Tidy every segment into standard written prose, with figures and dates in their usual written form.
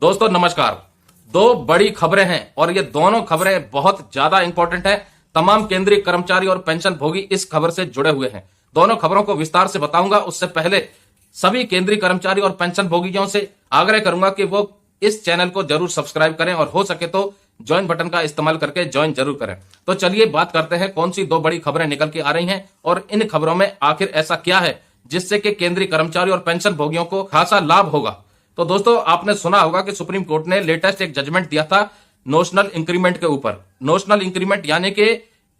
दोस्तों नमस्कार। दो बड़ी खबरें हैं और ये दोनों खबरें बहुत ज्यादा इंपॉर्टेंट हैं। तमाम केंद्रीय कर्मचारी और पेंशन भोगी इस खबर से जुड़े हुए हैं। दोनों खबरों को विस्तार से बताऊंगा। उससे पहले सभी केंद्रीय कर्मचारी और पेंशन भोगियों से आग्रह करूंगा कि वो इस चैनल को जरूर सब्सक्राइब करें और हो सके तो ज्वाइन बटन का इस्तेमाल करके ज्वाइन जरूर करें। तो चलिए बात करते हैं कौन सी दो बड़ी खबरें निकल के आ रही हैं और इन खबरों में आखिर ऐसा क्या है जिससे कि केंद्रीय कर्मचारी और पेंशन भोगियों को खासा लाभ होगा। तो दोस्तों आपने सुना होगा कि सुप्रीम कोर्ट ने लेटेस्ट एक जजमेंट दिया था नोशनल इंक्रीमेंट के ऊपर। नोशनल इंक्रीमेंट यानी कि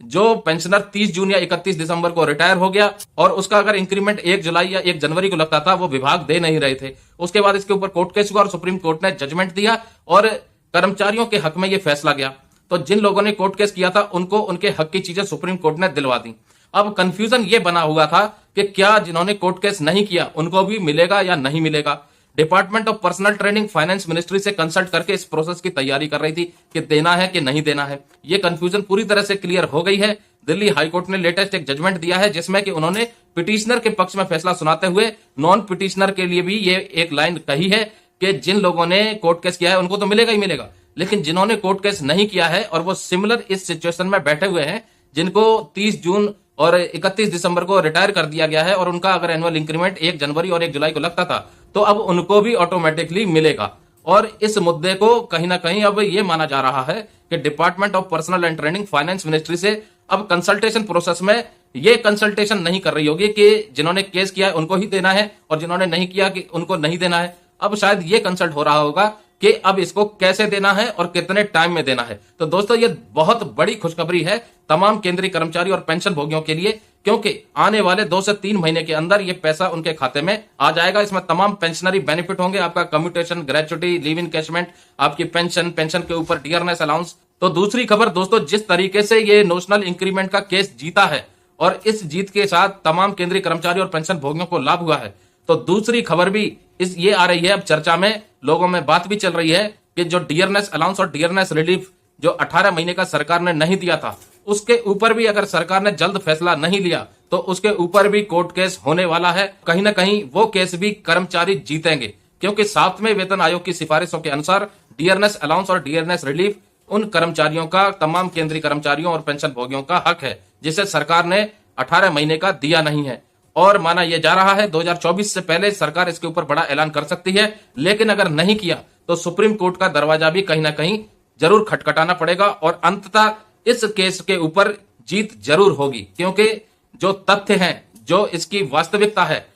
जो पेंशनर 30 जून या 31 दिसंबर को रिटायर हो गया और उसका अगर इंक्रीमेंट 1 जुलाई या 1 जनवरी को लगता था, वो विभाग दे नहीं रहे थे। उसके बाद इसके ऊपर कोर्ट केस हुआ और सुप्रीम कोर्ट ने जजमेंट दिया और कर्मचारियों के हक में यह फैसला गया। तो जिन लोगों ने कोर्ट केस किया था उनको उनके हक की चीजें सुप्रीम कोर्ट ने दिलवा दी। अब कंफ्यूजन ये बना हुआ था कि क्या जिन्होंने कोर्ट केस नहीं किया उनको भी मिलेगा या नहीं मिलेगा। Department of personal training finance ministry से कंसल्ट करके इस प्रोसेस की तैयारी कर रही थी कि देना है कि नहीं देना है। ये कंफ्यूजन पूरी तरह से क्लियर हो गई है। दिल्ली हाईकोर्ट ने लेटेस्ट एक जजमेंट दिया है जिसमें कि उन्होंने पिटिशनर के पक्ष में फैसला सुनाते हुए नॉन पिटिशनर के लिए भी ये एक लाइन कही है कि जिन लोगों ने कोर्ट केस किया है उनको तो मिलेगा ही मिलेगा, लेकिन जिन्होंने कोर्ट केस नहीं किया है और वो सिमिलर इस सिचुएशन में बैठे हुए हैं, जिनको 30 जून और 31 दिसंबर को रिटायर कर दिया गया है और उनका अगर एनुअल इंक्रीमेंट 1 जनवरी और 1 जुलाई को लगता था, तो अब उनको भी ऑटोमेटिकली मिलेगा। और इस मुद्दे को कहीं ना कहीं अब ये माना जा रहा है कि department of personal and training finance ministry से अब कंसल्टेशन प्रोसेस में ये कंसल्टेशन नहीं कर रही होगी कि जिन्होंने केस किया है उनको ही देना है और जिन्होंने नहीं किया कि उनको नहीं देना है। अब शायद ये कंसल्ट हो रहा होगा कि अब इसको कैसे देना है और कितने टाइम में देना है। तो दोस्तों ये बहुत बड़ी खुशखबरी है तमाम केंद्रीय कर्मचारी और पेंशन भोगियों के लिए, क्योंकि आने वाले 2 से 3 महीने के अंदर ये पैसा उनके खाते में आ जाएगा। इसमें तमाम पेंशनरी बेनिफिट होंगे, आपका कम्यूटेशन, ग्रेचुटी, लीव इन कैशमेंट, आपकी पेंशन के ऊपर डियरनेस अलाउंस। तो दूसरी खबर दोस्तों, जिस तरीके से ये नोशनल इंक्रीमेंट का केस जीता है और इस जीत के साथ तमाम केंद्रीय कर्मचारी और पेंशन भोगियों को लाभ हुआ है, तो दूसरी खबर भी ये आ रही है। अब चर्चा में लोगों में बात भी चल रही है कि जो डियरनेस अलाउंस और डियरनेस रिलीफ जो 18 महीने का सरकार ने नहीं दिया था, उसके ऊपर भी अगर सरकार ने जल्द फैसला नहीं लिया तो उसके ऊपर भी कोर्ट केस होने वाला है। कहीं ना कहीं वो केस भी कर्मचारी जीतेंगे, क्योंकि 7वें वेतन आयोग की सिफारिशों के अनुसार डियरनेस अलाउंस और डियरनेस रिलीफ उन कर्मचारियों का, तमाम केंद्रीय कर्मचारियों और पेंशन भोगियों का हक है जिसे सरकार ने 18 महीने का दिया नहीं है। और माना यह जा रहा है 2024 से पहले सरकार इसके ऊपर बड़ा ऐलान कर सकती है, लेकिन अगर नहीं किया तो सुप्रीम कोर्ट का दरवाजा भी कहीं ना कहीं जरूर खटखटाना पड़ेगा और अंततः इस केस के ऊपर जीत जरूर होगी। क्योंकि जो तथ्य हैं, जो इसकी वास्तविकता है,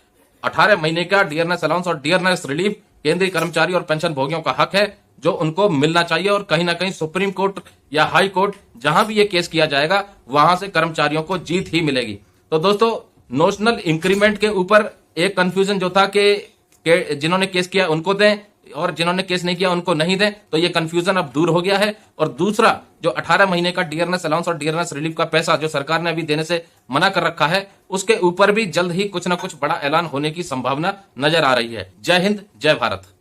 18 महीने का डियरनेस अलाउंस और डियरनेस रिलीफ केंद्रीय कर्मचारी और पेंशन भोगियों का हक है जो उनको मिलना चाहिए। और कहीं ना कहीं सुप्रीम कोर्ट या हाई कोर्ट जहां भी ये केस किया जाएगा वहां से कर्मचारियों को जीत ही मिलेगी। तो दोस्तों नोशनल इंक्रीमेंट के ऊपर एक कंफ्यूजन जो था कि जिन्होंने केस किया उनको दें और जिन्होंने केस नहीं किया उनको नहीं दें, तो ये कंफ्यूजन अब दूर हो गया है। और दूसरा जो 18 महीने का डियरनेस अलाउंस और डियरनेस रिलीफ का पैसा जो सरकार ने अभी देने से मना कर रखा है, उसके ऊपर भी जल्द ही कुछ ना कुछ बड़ा ऐलान होने की संभावना नजर आ रही है। जय हिंद, जय भारत।